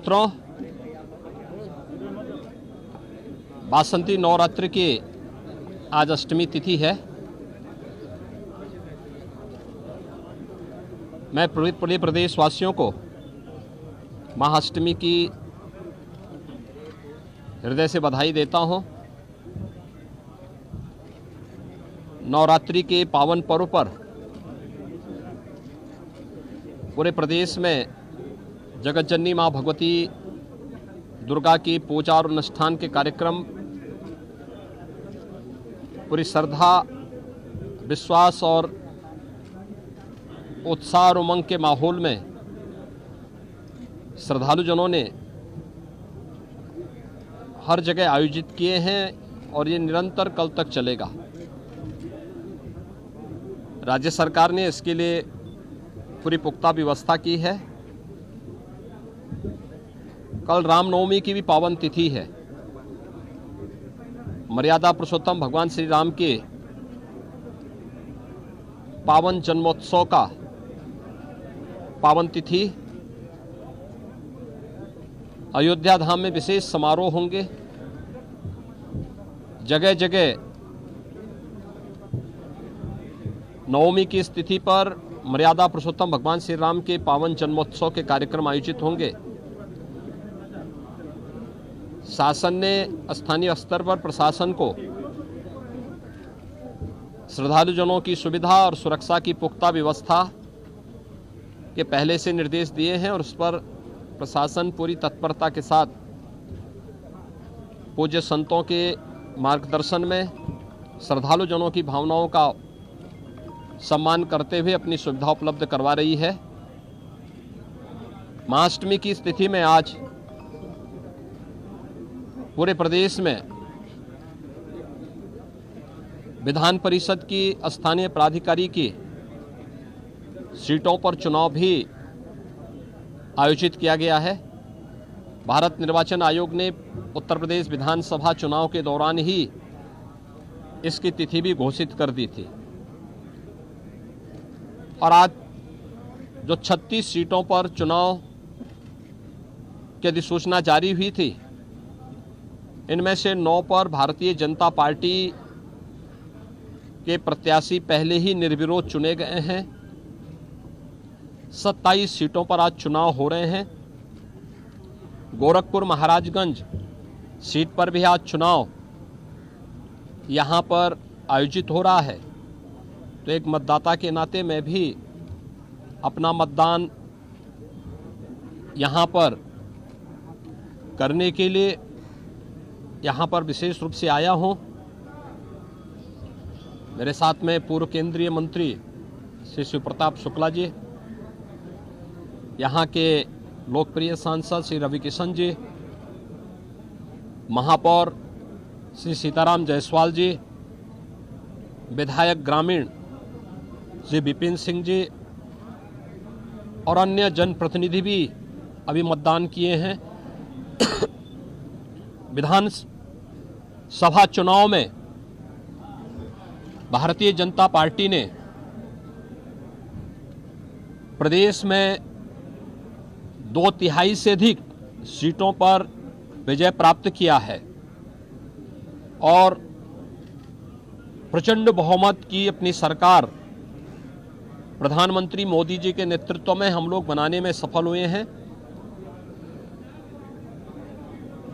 मित्रों, वासंती नवरात्रि की आज अष्टमी तिथि है। मैं पूरे प्रदेशवासियों को महाअष्टमी की हृदय से बधाई देता हूं। नवरात्रि के पावन पर्व पर पूरे प्रदेश में जगत जननी माँ भगवती दुर्गा की पूजा और अनुष्ठान के कार्यक्रम पूरी श्रद्धा, विश्वास और उत्साह और उमंग के माहौल में श्रद्धालुजनों ने हर जगह आयोजित किए हैं और ये निरंतर कल तक चलेगा। राज्य सरकार ने इसके लिए पूरी पुख्ता व्यवस्था की है। कल रामनवमी की भी पावन तिथि है। मर्यादा पुरुषोत्तम भगवान श्री राम के पावन जन्मोत्सव का पावन तिथि। अयोध्या धाम में विशेष समारोह होंगे। जगह जगह नवमी की स्थिति पर मर्यादा पुरुषोत्तम भगवान श्री राम के पावन जन्मोत्सव के कार्यक्रम आयोजित होंगे। शासन ने स्थानीय स्तर पर प्रशासन को श्रद्धालुजनों की सुविधा और सुरक्षा की पुख्ता व्यवस्था के पहले से निर्देश दिए हैं और उस पर प्रशासन पूरी तत्परता के साथ पूज्य संतों के मार्गदर्शन में श्रद्धालुजनों की भावनाओं का सम्मान करते हुए अपनी सुविधा उपलब्ध करवा रही है। महाअष्टमी की स्थिति में आज पूरे प्रदेश में विधान परिषद की स्थानीय प्राधिकारी की सीटों पर चुनाव भी आयोजित किया गया है। भारत निर्वाचन आयोग ने उत्तर प्रदेश विधानसभा चुनाव के दौरान ही इसकी तिथि भी घोषित कर दी थी और आज जो 36 सीटों पर चुनाव की अधिसूचना जारी हुई थी, इनमें से 9 पर भारतीय जनता पार्टी के प्रत्याशी पहले ही निर्विरोध चुने गए हैं। 27 सीटों पर आज चुनाव हो रहे हैं। गोरखपुर महाराजगंज सीट पर भी आज चुनाव यहां पर आयोजित हो रहा है। तो एक मतदाता के नाते मैं भी अपना मतदान यहां पर करने के लिए यहाँ पर विशेष रूप से आया हूँ। मेरे साथ में पूर्व केंद्रीय मंत्री श्री शिव प्रताप शुक्ला जी, यहाँ के लोकप्रिय सांसद श्री रवि किशन जी, महापौर श्री सीताराम जायसवाल जी, विधायक ग्रामीण श्री विपिन सिंह जी और अन्य जनप्रतिनिधि भी अभी मतदान किए हैं। विधान सभा चुनाव में भारतीय जनता पार्टी ने प्रदेश में 2/3 से अधिक सीटों पर विजय प्राप्त किया है और प्रचंड बहुमत की अपनी सरकार प्रधानमंत्री मोदी जी के नेतृत्व में हम लोग बनाने में सफल हुए हैं।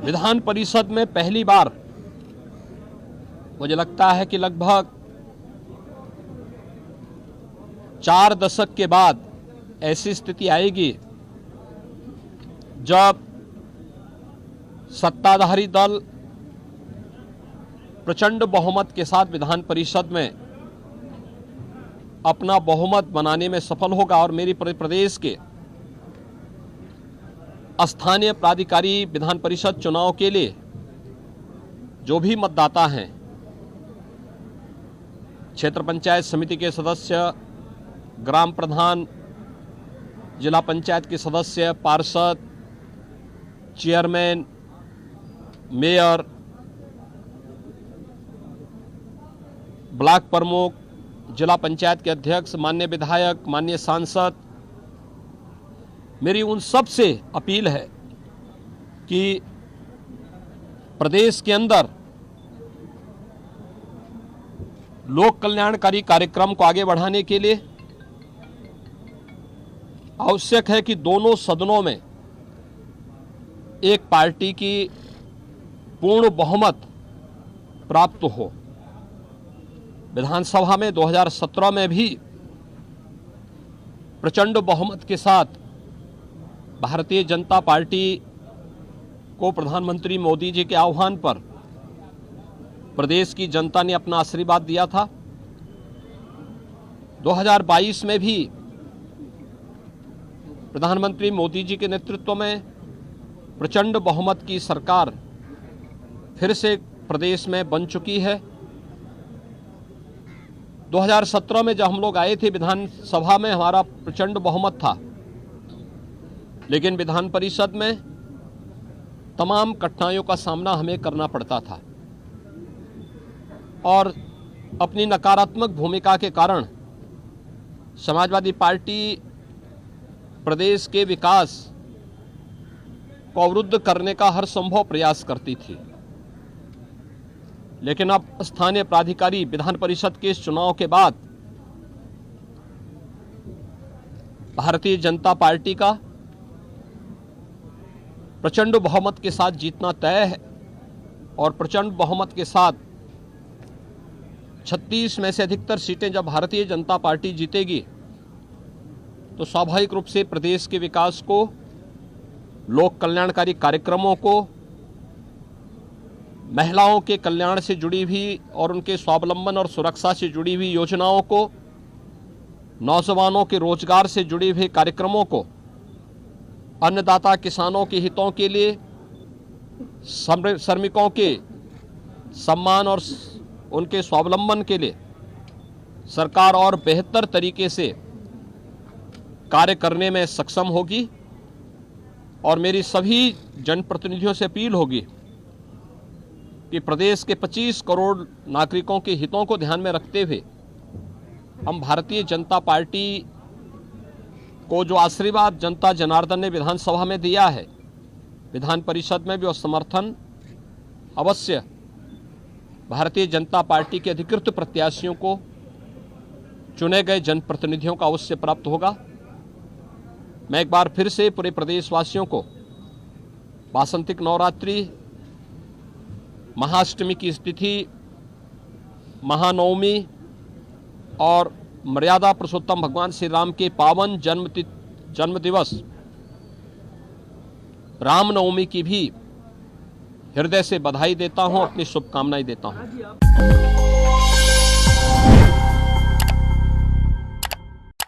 विधान परिषद में पहली बार मुझे लगता है कि लगभग 4 दशक के बाद ऐसी स्थिति आएगी जब सत्ताधारी दल प्रचंड बहुमत के साथ विधान परिषद में अपना बहुमत बनाने में सफल होगा और मेरी प्रदेश के स्थानीय प्राधिकारी विधान परिषद चुनाव के लिए जो भी मतदाता हैं, क्षेत्र पंचायत समिति के सदस्य, ग्राम प्रधान, जिला पंचायत के सदस्य, पार्षद, चेयरमैन, मेयर, ब्लॉक प्रमुख, जिला पंचायत के अध्यक्ष, माननीय विधायक, माननीय सांसद, मेरी उन सब से अपील है कि प्रदेश के अंदर लोक कल्याणकारी कार्यक्रम को आगे बढ़ाने के लिए आवश्यक है कि दोनों सदनों में एक पार्टी की पूर्ण बहुमत प्राप्त हो। विधानसभा में 2017 में भी प्रचंड बहुमत के साथ भारतीय जनता पार्टी को प्रधानमंत्री मोदी जी के आह्वान पर प्रदेश की जनता ने अपना आशीर्वाद दिया था। 2022 में भी प्रधानमंत्री मोदी जी के नेतृत्व में प्रचंड बहुमत की सरकार फिर से प्रदेश में बन चुकी है। 2017 में जब हम लोग आए थे विधानसभा में हमारा प्रचंड बहुमत था, लेकिन विधान परिषद में तमाम कठिनाइयों का सामना हमें करना पड़ता था और अपनी नकारात्मक भूमिका के कारण समाजवादी पार्टी प्रदेश के विकास को अवरुद्ध करने का हर संभव प्रयास करती थी। लेकिन अब स्थानीय प्राधिकारी विधान परिषद के इस चुनाव के बाद भारतीय जनता पार्टी का प्रचंड बहुमत के साथ जीतना तय है और प्रचंड बहुमत के साथ 36 में से अधिकतर सीटें जब भारतीय जनता पार्टी जीतेगी तो स्वाभाविक रूप से प्रदेश के विकास को, लोक कल्याणकारी कार्यक्रमों को, महिलाओं के कल्याण से जुड़ी हुई और उनके स्वावलंबन और सुरक्षा से जुड़ी हुई योजनाओं को, नौजवानों के रोजगार से जुड़े हुए कार्यक्रमों को, अन्नदाता किसानों के हितों के लिए, श्रमिकों के सम्मान और उनके स्वावलंबन के लिए सरकार और बेहतर तरीके से कार्य करने में सक्षम होगी। और मेरी सभी जनप्रतिनिधियों से अपील होगी कि प्रदेश के 25 करोड़ नागरिकों के हितों को ध्यान में रखते हुए हम भारतीय जनता पार्टी को जो आशीर्वाद जनता जनार्दन ने विधानसभा में दिया है, विधान परिषद में भी वो समर्थन अवश्य भारतीय जनता पार्टी के अधिकृत प्रत्याशियों को, चुने गए जनप्रतिनिधियों का अवश्य प्राप्त होगा। मैं एक बार फिर से पूरे प्रदेशवासियों को वासंतिक नवरात्रि, महाअष्टमी की स्थिति, महानवमी और मर्यादा पुरुषोत्तम भगवान श्री राम के पावन जन्म दिवस रामनवमी की भी हृदय से बधाई देता हूं, अपनी शुभकामनाएं देता हूं।